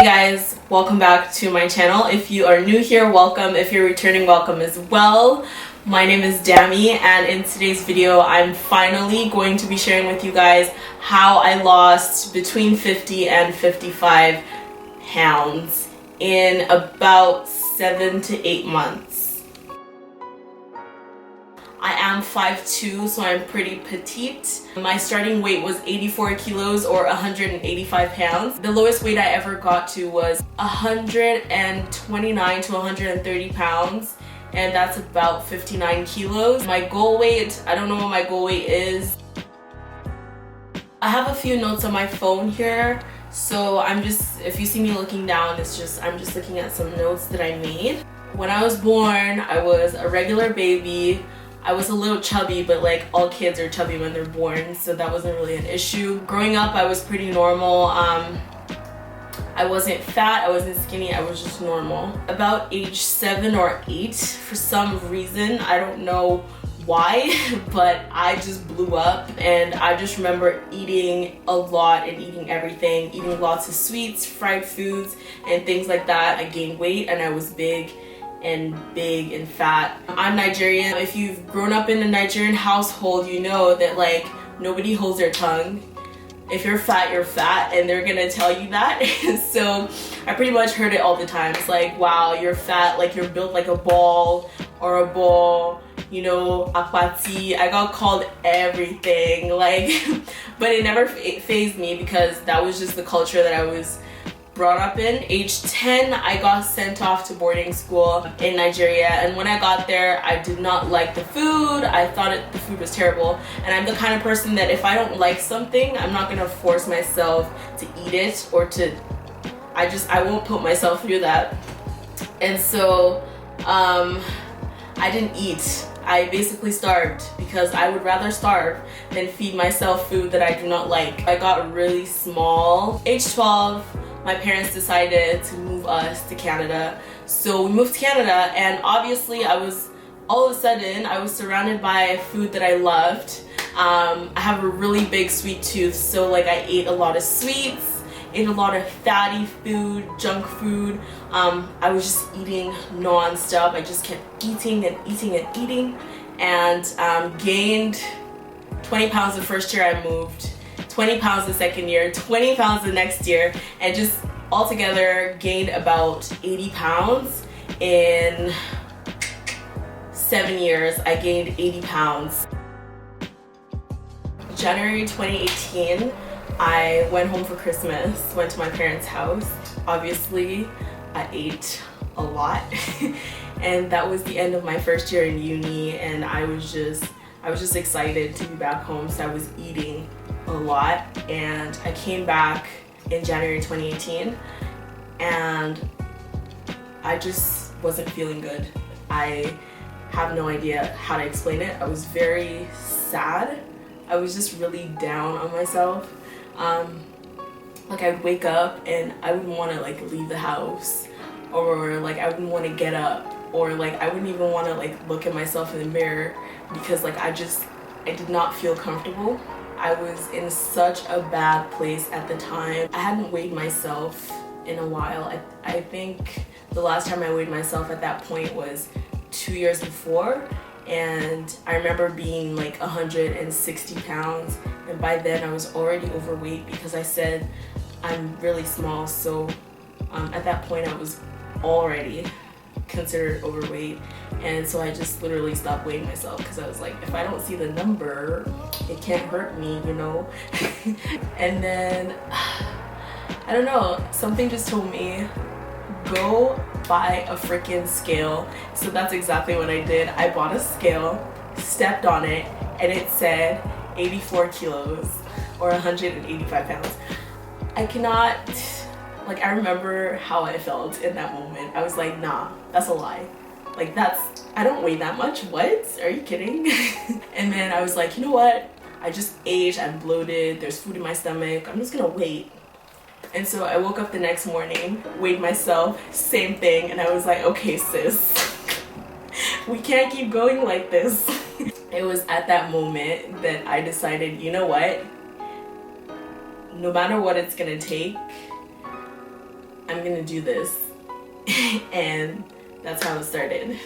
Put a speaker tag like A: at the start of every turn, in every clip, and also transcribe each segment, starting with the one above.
A: guys, welcome back to my channel. If you are new here, welcome. If you're returning, welcome as well. My name is Dami, and in today's video I'm finally going to be sharing with you guys how I lost between 50 and 55 pounds in about 7 to 8 months. I am 5'2", so I'm pretty petite. My starting weight was 84 kilos or 185 pounds. The lowest weight I ever got to was 129 to 130 pounds, and that's about 59 kilos. My goal weight, I don't know what my goal weight is. I have a few notes on my phone here, so if you see me looking down, I'm just looking at some notes that I made. When I was born, I was a regular baby. I was a little chubby, but like all kids are chubby when they're born, so that wasn't really an issue. Growing up, I was pretty normal. I wasn't fat, I wasn't skinny, I was just normal. About age 7 or 8, for some reason, I don't know why, but I just blew up, and I just remember eating a lot and eating everything, eating lots of sweets, fried foods, and things like that. I gained weight and I was big and fat. I'm Nigerian. If you've grown up in a Nigerian household, you know that like nobody holds their tongue. If you're fat, you're fat, and they're gonna tell you that. So I pretty much heard it all the time. It's like, wow, you're fat, like you're built like a ball or a ball, you know, akwati. I got called everything, like, but it never fazed me because that was just the culture that I was brought up in. Age 10, I got sent off to boarding school in Nigeria, and when I got there, I did not like the food. I thought the food was terrible, and I'm the kind of person that if I don't like something, I'm not gonna force myself to eat it or I won't put myself through that. And so I didn't eat. I basically starved because I would rather starve than feed myself food that I do not like. I got really small. Age 12, my parents decided to move us to Canada. So we moved to Canada, and obviously all of a sudden I was surrounded by food that I loved. I have a really big sweet tooth, so like I ate a lot of sweets, ate a lot of fatty food, junk food. I was just eating non-stop. I just kept eating and eating and eating, and gained 20 pounds the first year I moved, 20 pounds the second year, 20 pounds the next year, and just altogether gained about 80 pounds. In 7 years, I gained 80 pounds. January 2018, I went home for Christmas, went to my parents' house. Obviously, I ate a lot, and that was the end of my first year in uni, and I was just excited to be back home, so I was eating a lot. And I came back in January 2018, and I just wasn't feeling good. I have no idea how to explain it. I was very sad. I was just really down on myself. Like I'd wake up and I wouldn't want to like leave the house, or like I wouldn't want to get up, or like I wouldn't even want to like look at myself in the mirror because like I did not feel comfortable. I was in such a bad place at the time. I hadn't weighed myself in a while. I think the last time I weighed myself at that point was 2 years before, and I remember being like 160 pounds, and by then I was already overweight because I said I'm really small, so at that point I was already considered overweight, and so I just literally stopped weighing myself because I was like, if I don't see the number, it can't hurt me, you know. And then I don't know, something just told me, go buy a freaking scale. So that's exactly what I did. I bought a scale, stepped on it, and it said 84 kilos or 185 pounds. I cannot, like, I remember how I felt in that moment. I was like, nah, that's a lie. Like, I don't weigh that much. What? Are you kidding? And then I was like, you know what? I just aged, I'm bloated, there's food in my stomach, I'm just gonna wait. And so I woke up the next morning, weighed myself, same thing, and I was like, okay sis, we can't keep going like this. It was at that moment that I decided, you know what? No matter what it's gonna take, I'm gonna do this. And that's how it started.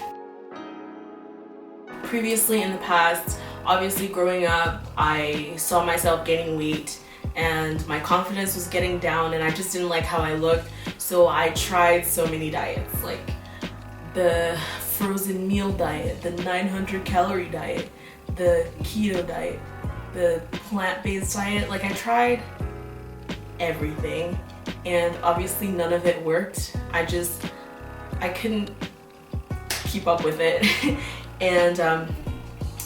A: Previously in the past, obviously growing up, I saw myself gaining weight and my confidence was getting down and I just didn't like how I looked. So I tried so many diets, like the frozen meal diet, the 900 calorie diet, the keto diet, the plant-based diet. Like I tried everything and obviously none of it worked. I couldn't keep up with it. And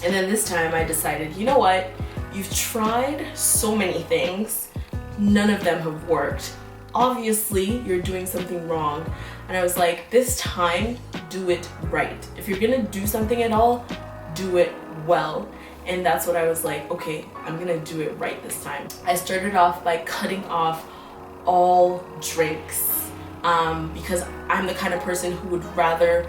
A: then this time I decided, you know what? You've tried so many things, none of them have worked. Obviously, you're doing something wrong. And I was like, this time, do it right. If you're gonna do something at all, do it well. And that's what I was like, okay, I'm gonna do it right this time. I started off by cutting off all drinks because I'm the kind of person who would rather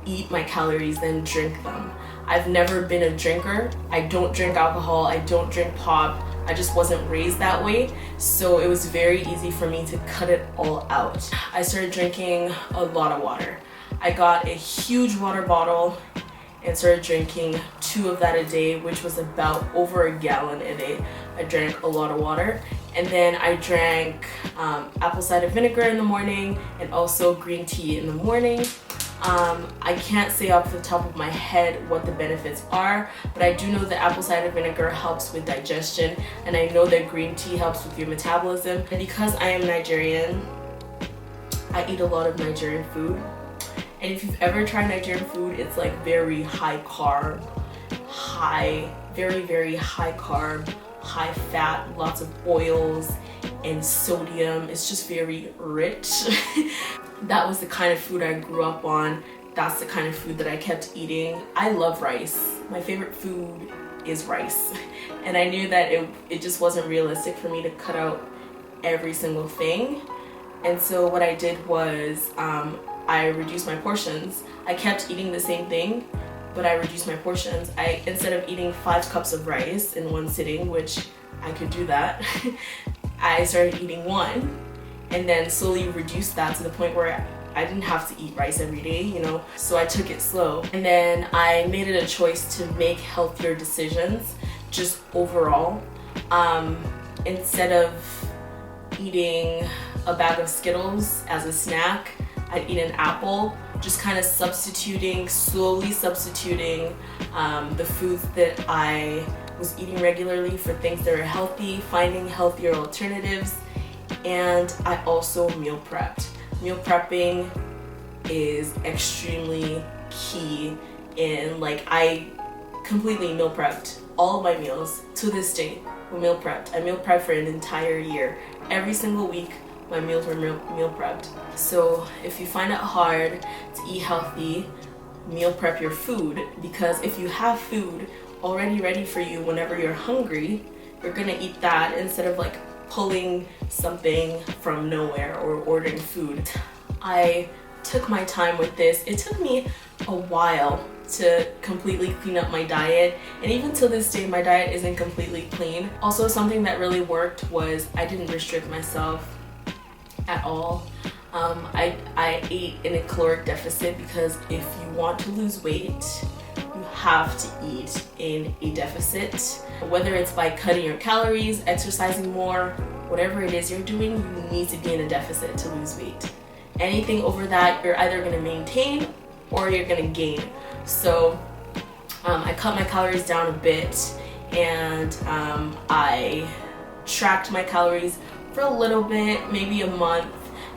A: eat my calories than drink them. I've never been a drinker. I don't drink alcohol, I don't drink pop. I just wasn't raised that way, so it was very easy for me to cut it all out. I started drinking a lot of water. I got a huge water bottle and started drinking 2 of that a day, which was about over a gallon a day. I drank a lot of water. And then I drank apple cider vinegar in the morning and also green tea in the morning. I can't say off the top of my head what the benefits are, but I do know that apple cider vinegar helps with digestion, and I know that green tea helps with your metabolism. And because I am Nigerian, I eat a lot of Nigerian food. And if you've ever tried Nigerian food, it's like very high carb, very, very high carb, high fat, lots of oils and sodium. It's just very rich. That was the kind of food I grew up on. That's the kind of food that I kept eating. I love rice. My favorite food is rice. And I knew that it just wasn't realistic for me to cut out every single thing. And so what I did was I reduced my portions. I kept eating the same thing, but I reduced my portions. Instead of eating 5 cups of rice in one sitting, which I could do that, I started eating 1. And then slowly reduced that to the point where I didn't have to eat rice every day, you know, so I took it slow. And then I made it a choice to make healthier decisions, just overall. Instead of eating a bag of Skittles as a snack, I'd eat an apple, just kind of slowly substituting the foods that I was eating regularly for things that are healthy, finding healthier alternatives. And I also meal prepped. Meal prepping is extremely key in, like, I completely meal prepped all of my meals to this day. Were meal prepped. I meal prepped for an entire year. Every single week my meals were meal prepped. So if you find it hard to eat healthy, meal prep your food, because if you have food already ready for you whenever you're hungry, you're gonna eat that instead of like pulling something from nowhere or ordering food. I took my time with this. It took me a while to completely clean up my diet, and even to this day my diet isn't completely clean. Also, something that really worked was I didn't restrict myself at all. I ate in a caloric deficit, because if you want to lose weight, you have to eat in a deficit. Whether it's by cutting your calories, exercising more, whatever it is you're doing, you need to be in a deficit to lose weight. Anything over that, you're either going to maintain or you're going to gain. So I cut my calories down a bit, and I tracked my calories for a little bit, maybe a month.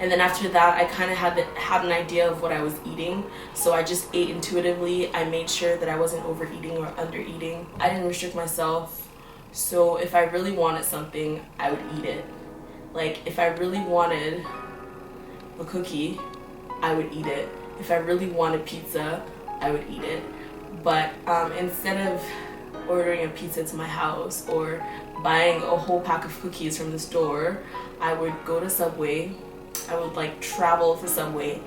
A: And then after that, I kind of had an idea of what I was eating. So I just ate intuitively. I made sure that I wasn't overeating or undereating. I didn't restrict myself. So if I really wanted something, I would eat it. Like, if I really wanted a cookie, I would eat it. If I really wanted pizza, I would eat it. But instead of ordering a pizza to my house or buying a whole pack of cookies from the store, I would go to Subway. I would like travel for Subway,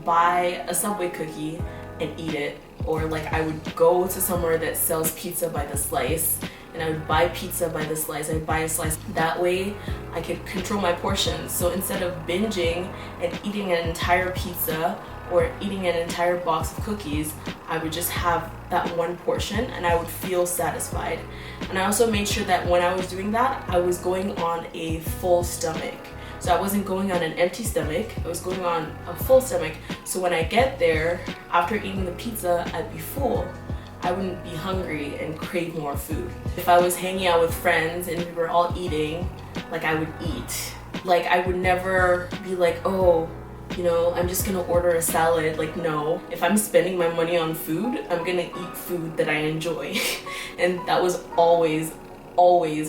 A: buy a Subway cookie and eat it. Or like I would go to somewhere that sells pizza by the slice and I would buy pizza by the slice. I'd buy a slice. That way I could control my portions. So instead of binging and eating an entire pizza or eating an entire box of cookies, I would just have that one portion and I would feel satisfied. And I also made sure that when I was doing that, I was going on a full stomach. So I wasn't going on an empty stomach, I was going on a full stomach. So when I get there, after eating the pizza, I'd be full. I wouldn't be hungry and crave more food. If I was hanging out with friends and we were all eating, like I would eat. Like I would never be like, oh, you know, I'm just gonna order a salad. Like no, if I'm spending my money on food, I'm gonna eat food that I enjoy. And that was always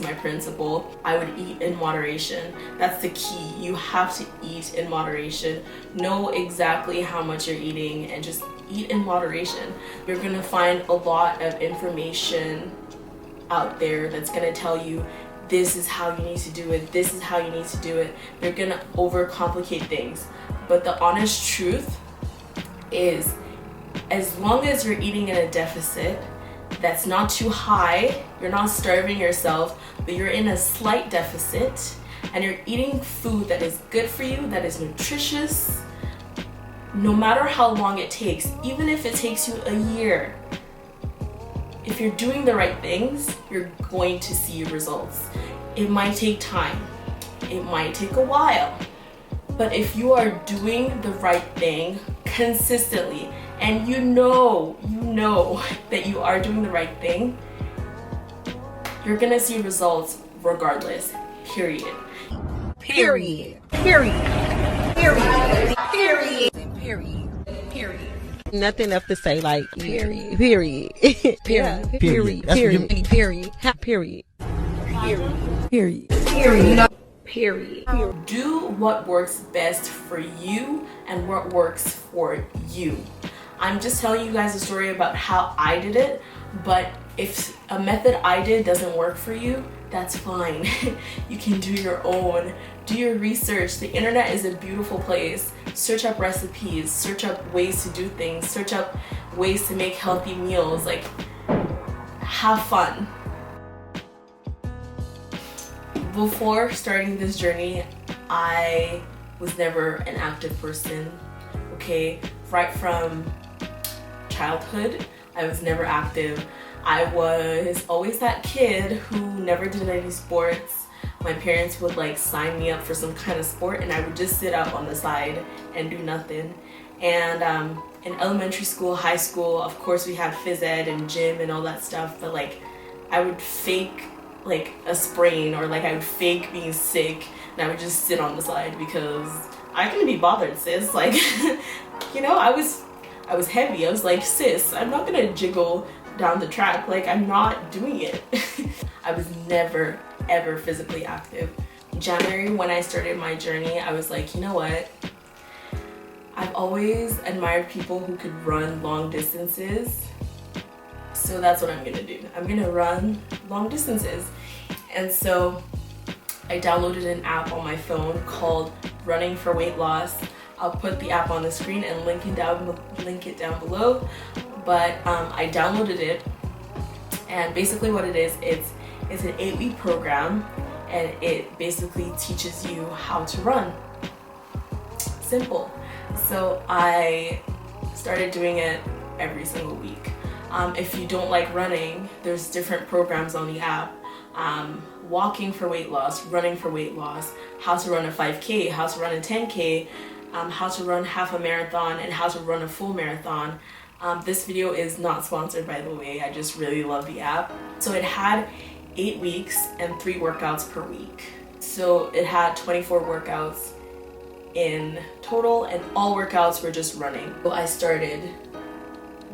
A: my principle. I would eat in moderation. That's the key. You have to eat in moderation. Know exactly how much you're eating and just eat in moderation. You're gonna find a lot of information out there that's gonna tell you this is how you need to do it, this is how you need to do it. They're gonna overcomplicate things. But the honest truth is, as long as you're eating in a deficit that's not too high, you're not starving yourself, but you're in a slight deficit and you're eating food that is good for you, that is nutritious, no matter how long it takes, even if it takes you a year, if you're doing the right things, you're going to see results. It might take time, it might take a while, but if you are doing the right thing consistently and you know that you are doing the right thing, you're gonna see results regardless, period.
B: Period. Period. Period. Period. Period. Period. Nothing else to say, like period. Period. Period. Period. Period. Period. Period. Period. Period. Period.
A: Do what works best for you and what works for you. I'm just telling you guys a story about how I did it, but if a method I did doesn't work for you, that's fine. You can do your own. Do your research. The internet is a beautiful place. Search up recipes, search up ways to do things, search up ways to make healthy meals. Like, have fun. Before starting this journey, I was never an active person, okay? Right from childhood, I was never active. I was always that kid who never did any sports. My parents would like sign me up for some kind of sport and I would just sit up on the side and do nothing. And in elementary school, high school, of course we had phys ed and gym and all that stuff, but like I would fake like a sprain or like I would fake being sick and I would just sit on the side because I couldn't be bothered, sis. Like, you know, I was heavy. I was like, sis, I'm not gonna jiggle down the track. Like, I'm not doing it. I was never ever physically active. In January, when I started my journey, I was like, you know what? I've always admired people who could run long distances. So that's what I'm gonna do. I'm gonna run long distances. And so I downloaded an app on my phone called Running for Weight Loss. I'll put the app on the screen and link it down below. But I downloaded it, and basically what it is, it's an 8-week program, and it basically teaches you how to run. Simple. So I started doing it every single week. If you don't like running, there's different programs on the app. Walking for weight loss, running for weight loss, how to run a 5K, how to run a 10K, how to run half a marathon, and how to run a full marathon. This video is not sponsored, by the way. I just really love the app. So it had 8 weeks and 3 workouts per week. So it had 24 workouts in total, and all workouts were just running. So I started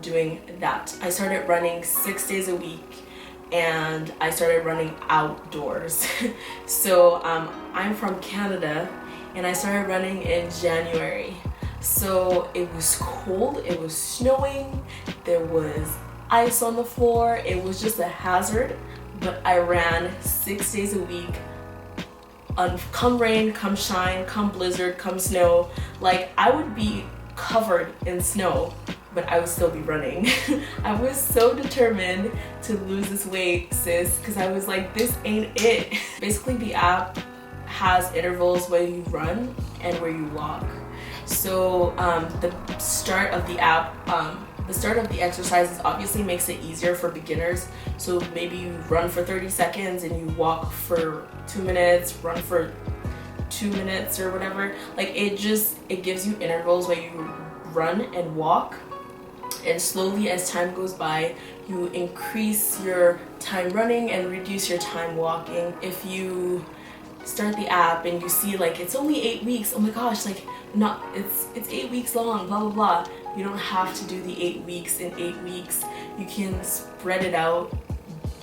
A: doing that. I started running 6 days a week, and I started running outdoors. So I'm from Canada, and I started running in January. So it was cold, it was snowing, there was ice on the floor, it was just a hazard, but I ran 6 days a week. Come rain, come shine, come blizzard, come snow. Like, I would be covered in snow but I would still be running. I was so determined to lose this weight, sis, because I was like, this ain't it. Basically, the app has intervals where you run and where you walk. So the start of the app, the start of the exercises obviously makes it easier for beginners. So maybe you run for 30 seconds and you walk for 2 minutes, run for 2 minutes or whatever. Like it gives you intervals where you run and walk, and slowly as time goes by you increase your time running and reduce your time walking. If you start the app and you see like it's only 8 weeks, oh my gosh, like not it's 8 weeks long, blah blah blah, you don't have to do the 8 weeks in 8 weeks. You can spread it out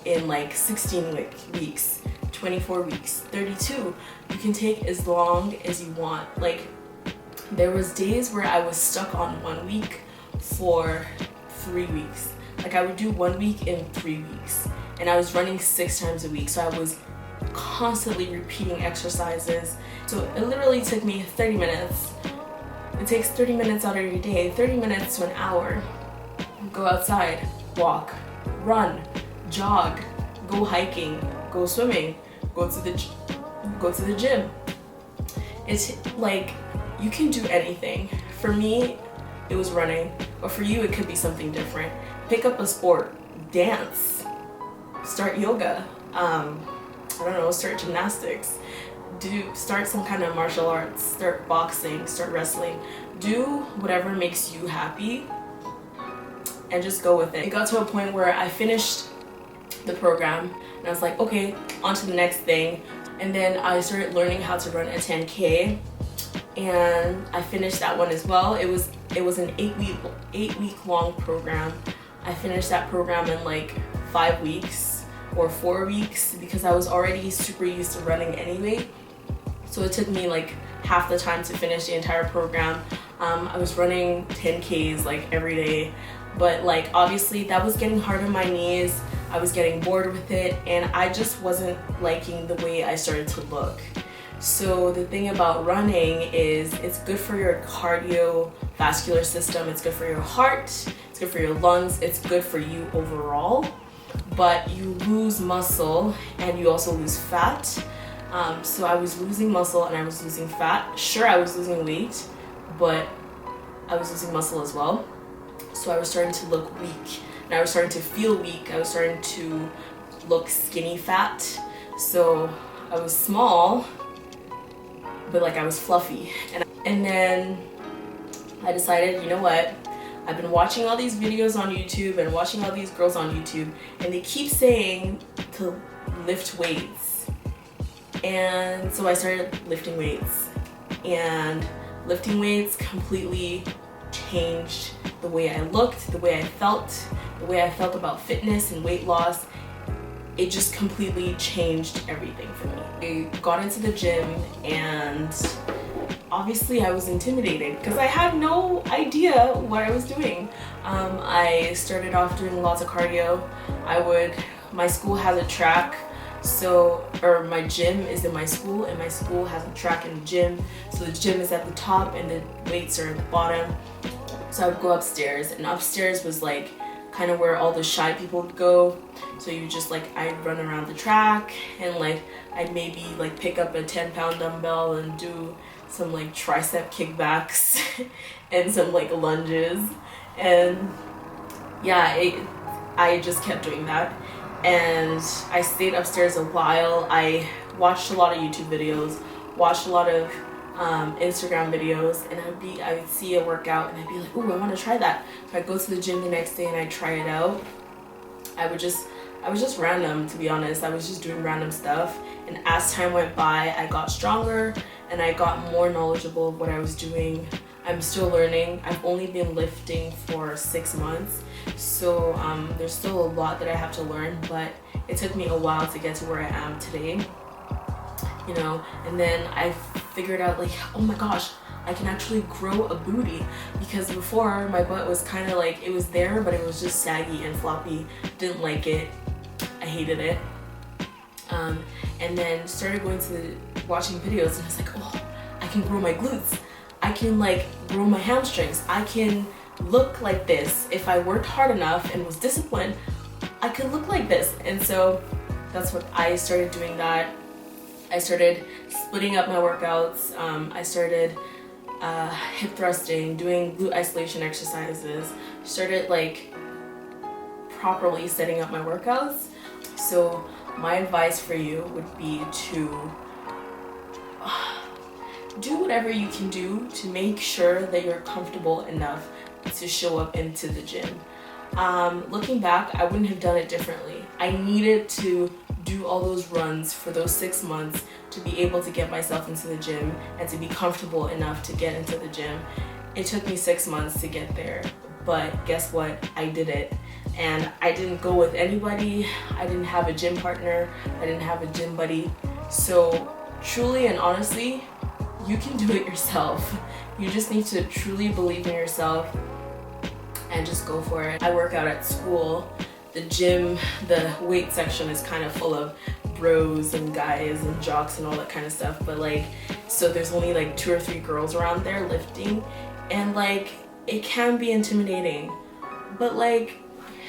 A: in like 16 weeks, 24 weeks, 32. You can take as long as you want. Like there was days where I was stuck on 1 week for 3 weeks. Like I would do 1 week in 3 weeks, and I was running 6 times a week, so I was constantly repeating exercises. So it literally took me 30 minutes. It takes 30 minutes out of your day, 30 minutes to an hour. Go outside, walk, run, jog, go hiking, go swimming, go to the gym. It's like you can do anything. For me, it was running, but for you, it could be something different. Pick up a sport, dance, start yoga, I don't know, start gymnastics, start some kind of martial arts, start boxing, start wrestling. Do whatever makes you happy and just go with it. It got to a point where I finished the program and I was like, okay, on to the next thing. And then I started learning how to run a 10K, and I finished that one as well. It was an 8 week long program. I finished that program in like 5 weeks or 4 weeks because I was already super used to running anyway. So it took me like half the time to finish the entire program. I was running 10Ks like every day, but like obviously that was getting hard on my knees. I was getting bored with it, and I just wasn't liking the way I started to look. So the thing about running is it's good for your cardiovascular system, it's good for your heart, it's good for your lungs, it's good for you overall, but you lose muscle and you also lose fat. So I was losing muscle and I was losing fat. Sure, I was losing weight, but I was losing muscle as well. So I was starting to look weak, and I was starting to feel weak. I was starting to look skinny fat. So I was small, but like I was fluffy. And then I decided, you know what? I've been watching all these videos on YouTube and watching all these girls on YouTube, and they keep saying to lift weights. And so I started lifting weights, and lifting weights completely changed the way I looked, the way I felt about fitness and weight loss. It just completely changed everything for me. I got into the gym, and obviously I was intimidated because I had no idea what I was doing. I started off doing lots of cardio. My school has a track, my gym is in my school, and my school has a track in the gym. So the gym is at the top and the weights are at the bottom. So I would go upstairs, and upstairs was like kind of where all the shy people would go. So you just like, I'd run around the track, and like I'd maybe like pick up a 10-pound dumbbell and do some like tricep kickbacks and some like lunges. And yeah, I just kept doing that, and I stayed upstairs a while. I watched a lot of YouTube videos, watched a lot of Instagram videos, and I would see a workout and I'd be like, ooh, I want to try that. So I'd go to the gym the next day and I'd try it out. I was just random, to be honest. I was just doing random stuff, and as time went by, I got stronger and I got more knowledgeable of what I was doing. I'm still learning. I've only been lifting for 6 months, so there's still a lot that I have to learn, but it took me a while to get to where I am today, you know. And then I figured out like, oh my gosh, I can actually grow a booty, because before my butt was kind of like, it was there, but it was just saggy and floppy. Didn't like it. I hated it. And then started watching videos, and I was like, oh, I can grow my glutes. I can like grow my hamstrings. I can look like this. If I worked hard enough and was disciplined, I could look like this. And so that's what I started doing. That I started splitting up my workouts. I started hip thrusting, doing glute isolation exercises, started like properly setting up my workouts. So my advice for you would be to do whatever you can do to make sure that you're comfortable enough to show up into the gym. Looking back, I wouldn't have done it differently. I needed to do all those runs for those 6 months to be able to get myself into the gym and to be comfortable enough to get into the gym. It took me 6 months to get there, but guess what? I did it. And I didn't go with anybody. I didn't have a gym partner. I didn't have a gym buddy. So truly and honestly, you can do it yourself. You just need to truly believe in yourself and just go for it. I work out at school. The gym, the weight section is kind of full of bros and guys and jocks and all that kind of stuff, but like, so there's only like 2 or 3 girls around there lifting, and like, it can be intimidating, but like,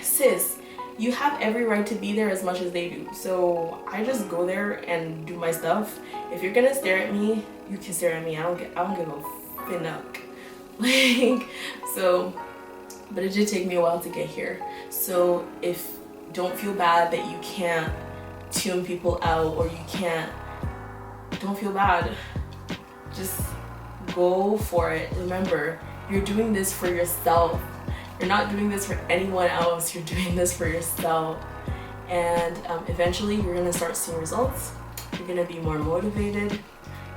A: sis, you have every right to be there as much as they do. So I just go there and do my stuff. If you're gonna stare at me, you can stare at me. I don't give a finnuck. Like, so, but it did take me a while to get here. So don't feel bad that you can't tune people out, or don't feel bad. Just go for it. Remember, you're doing this for yourself. You're not doing this for anyone else. You're doing this for yourself. And eventually you're gonna start seeing results. You're gonna be more motivated,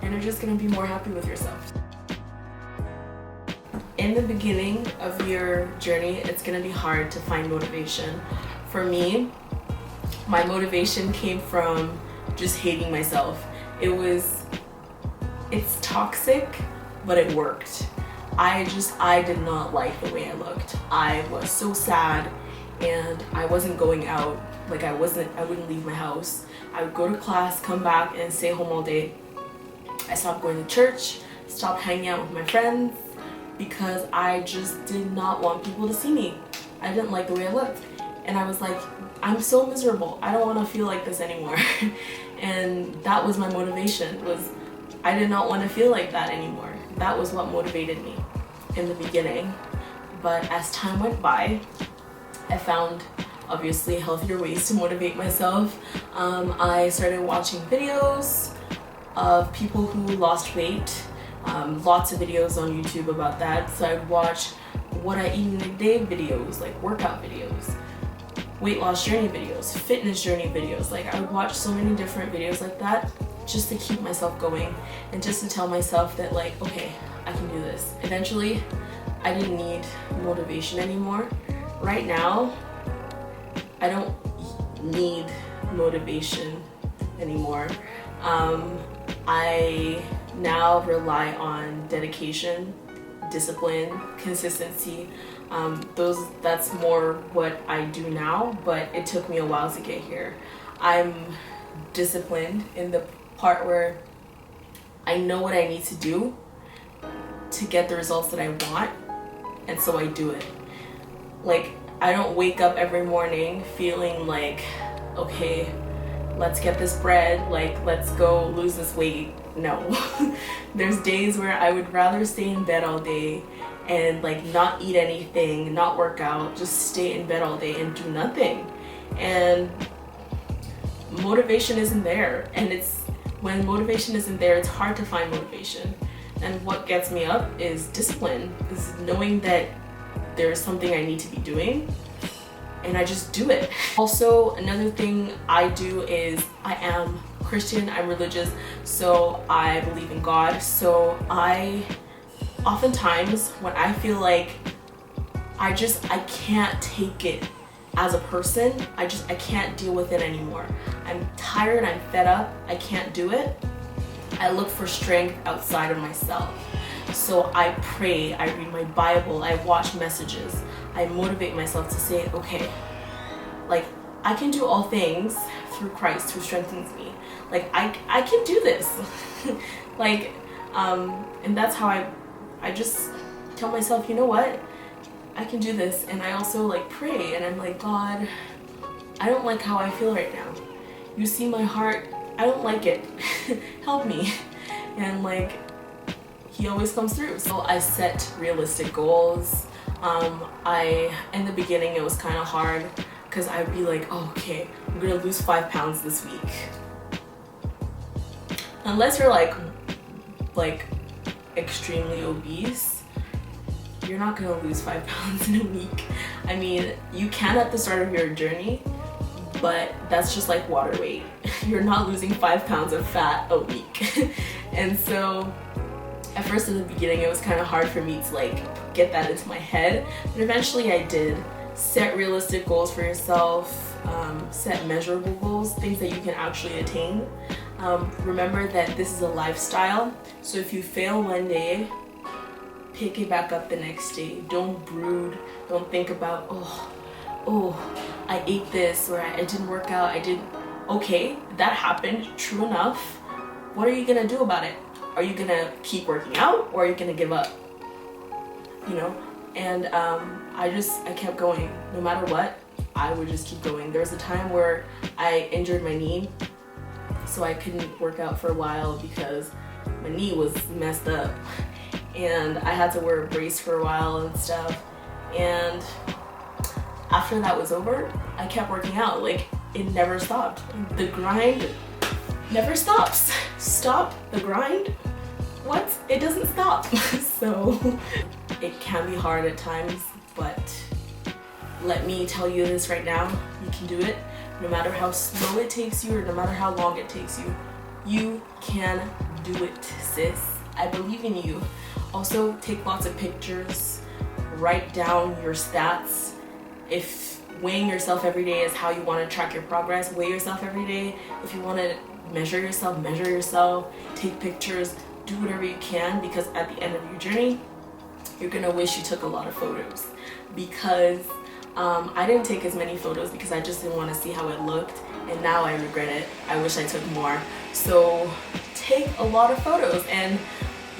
A: and you're just gonna be more happy with yourself. In the beginning of your journey, it's gonna be hard to find motivation. For me, my motivation came from just hating myself. It's toxic, but it worked. I did not like the way I looked. I was so sad, and I wasn't going out. Like I wouldn't leave my house. I would go to class, come back, and stay home all day. I stopped going to church, stopped hanging out with my friends, because I just did not want people to see me. I didn't like the way I looked. And I was like, I'm so miserable. I don't want to feel like this anymore. And that was my motivation, was I did not want to feel like that anymore. That was what motivated me in the beginning. But as time went by, I found obviously healthier ways to motivate myself. I started watching videos of people who lost weight. Lots of videos on YouTube about that. So I'd watch what I eat in a day videos, like workout videos, weight loss journey videos, fitness journey videos. Like I would watch so many different videos like that just to keep myself going and just to tell myself that like, okay, I can do this. Eventually, I didn't need motivation anymore. Right now, I don't need motivation anymore. I now rely on dedication, discipline, consistency. That's more what I do now, but it took me a while to get here. I'm disciplined in the part where I know what I need to do to get the results that I want, and so I do it. Like, I don't wake up every morning feeling like, okay, let's get this bread, like let's go lose this weight. No. There's days where I would rather stay in bed all day and like not eat anything, not work out, just stay in bed all day and do nothing. And motivation isn't there. And when motivation isn't there, it's hard to find motivation. And what gets me up is discipline, is knowing that there's something I need to be doing, and I just do it. Also, another thing I do is I am Christian, I'm religious, so I believe in God. So I oftentimes, when I feel like I can't take it as a person, I can't deal with it anymore. I'm tired, I'm fed up, I can't do it. I look for strength outside of myself. So I pray, I read my Bible, I watch messages, I motivate myself to say, okay, like I can do all things through Christ who strengthens me. Like I can do this. Like, and that's how I just tell myself, you know what? I can do this. And I also like pray and I'm like, God, I don't like how I feel right now. You see my heart, I don't like it. Help me. And like, he always comes through. So I set realistic goals. In the beginning it was kind of hard because I'd be like, oh, okay, I'm gonna lose 5 pounds this week. Unless you're like extremely obese, you're not gonna lose 5 pounds in a week. I mean, you can at the start of your journey, but that's just like water weight. You're not losing 5 pounds of fat a week. And so at first in the beginning it was kind of hard for me to like get that into my head, but eventually I did. Set realistic goals for yourself, set measurable goals, things that you can actually attain. Remember that this is a lifestyle, so if you fail one day, pick it back up the next day. Don't brood, don't think about, oh, I ate this, or I didn't work out, okay, that happened, true enough. What are you gonna do about it? Are you gonna keep working out, or are you gonna give up? You know? And I kept going. No matter what, I would just keep going. There was a time where I injured my knee, so I couldn't work out for a while because my knee was messed up. And I had to wear a brace for a while and stuff. And after that was over, I kept working out. Like, it never stopped. The grind never stops. Stop the grind? What? It doesn't stop. So it can be hard at times, but let me tell you this right now, you can do it. No matter how slow it takes you or no matter how long it takes you, you can do it, sis. I believe in you. Also, take lots of pictures, write down your stats. If weighing yourself every day is how you want to track your progress, weigh yourself every day. If you want to measure yourself, take pictures, do whatever you can, because at the end of your journey, you're gonna wish you took a lot of photos. Because I didn't take as many photos because I just didn't want to see how it looked, and now I regret it. I wish I took more. So take a lot of photos and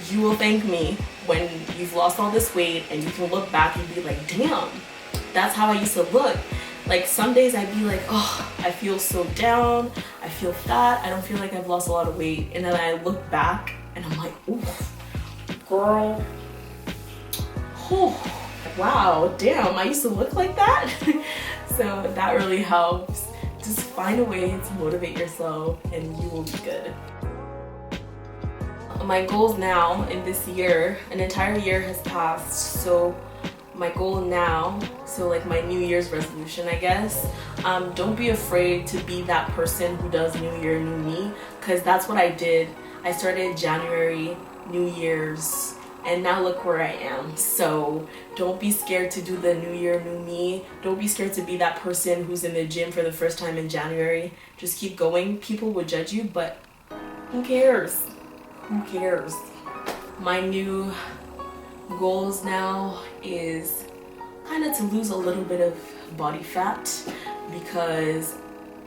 A: you will thank me when you've lost all this weight and you can look back and be like, damn, that's how I used to look. Like some days I'd be like, oh, I feel so down, I feel fat, I don't feel like I've lost a lot of weight. And then I look back and I'm like, oof, girl, oh, wow, damn, I used to look like that. So that really helps. Just find a way to motivate yourself and you will be good. My goals now in this year, an entire year has passed, so my goal now, so like my New Year's resolution, I guess, don't be afraid to be that person who does New Year, New Me, because that's what I did. I started January, New Year's, and now look where I am. So don't be scared to do the New Year, New Me. Don't be scared to be that person who's in the gym for the first time in January. Just keep going. People will judge you, but who cares? Who cares? My new goals now is kind of to lose a little bit of body fat, because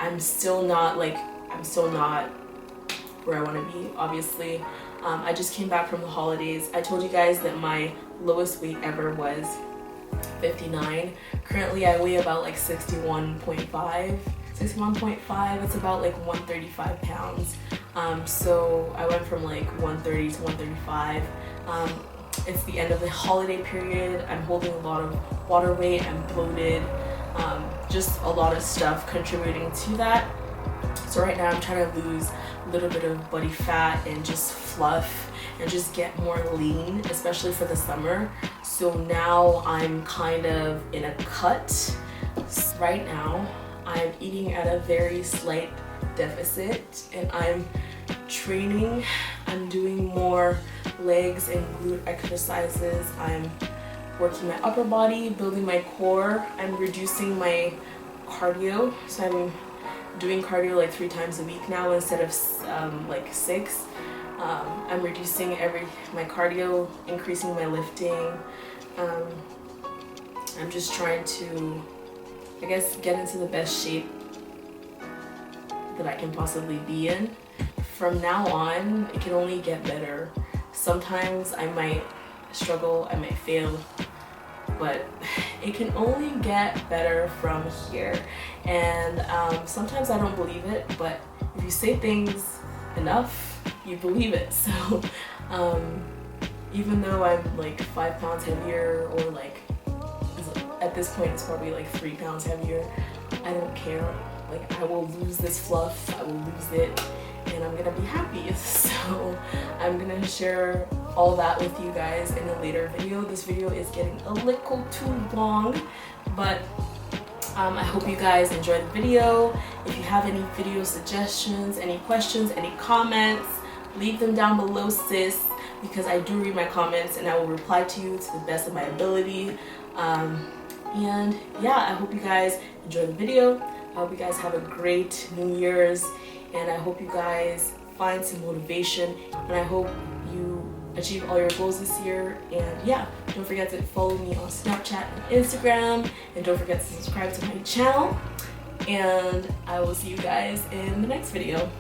A: I'm still not where I want to be, obviously. I just came back from the holidays. I told you guys that my lowest weight ever was 59. Currently I weigh about like 61.5. It's about like 135 pounds. So I went from like 130 to 135. It's the end of the holiday period. I'm holding a lot of water weight. I'm bloated. Just a lot of stuff contributing to that. So right now I'm trying to lose a little bit of body fat and just fluff and just get more lean, especially for the summer. So now I'm kind of in a cut. Right now I'm eating at a very slight deficit and I'm training. I'm doing more legs and glute exercises. I'm working my upper body, building my core. I'm reducing my cardio, so I'm doing cardio like 3 times a week now instead of like 6. I'm reducing my cardio, increasing my lifting. I'm just trying to, I guess, get into the best shape that I can possibly be in. From now on, it can only get better. Sometimes I might struggle, I might fail, but it can only get better from here. And sometimes I don't believe it, but if you say things enough, you believe it. So even though I'm like 5 pounds heavier, or like at this point it's probably like 3 pounds heavier, I don't care. Like, I will lose this fluff, I will lose it, and I'm gonna be happy. So I'm gonna share all that with you guys in a later video. This video is getting a little too long, but I hope you guys enjoyed the video. If you have any video suggestions, any questions, any comments, leave them down below, sis, because I do read my comments and I will reply to you to the best of my ability. And yeah, I hope you guys enjoy the video. I hope you guys have a great New Year's, and I hope you guys find some motivation, and I hope you achieve all your goals this year. And yeah, don't forget to follow me on Snapchat and Instagram, and don't forget to subscribe to my channel, and I will see you guys in the next video.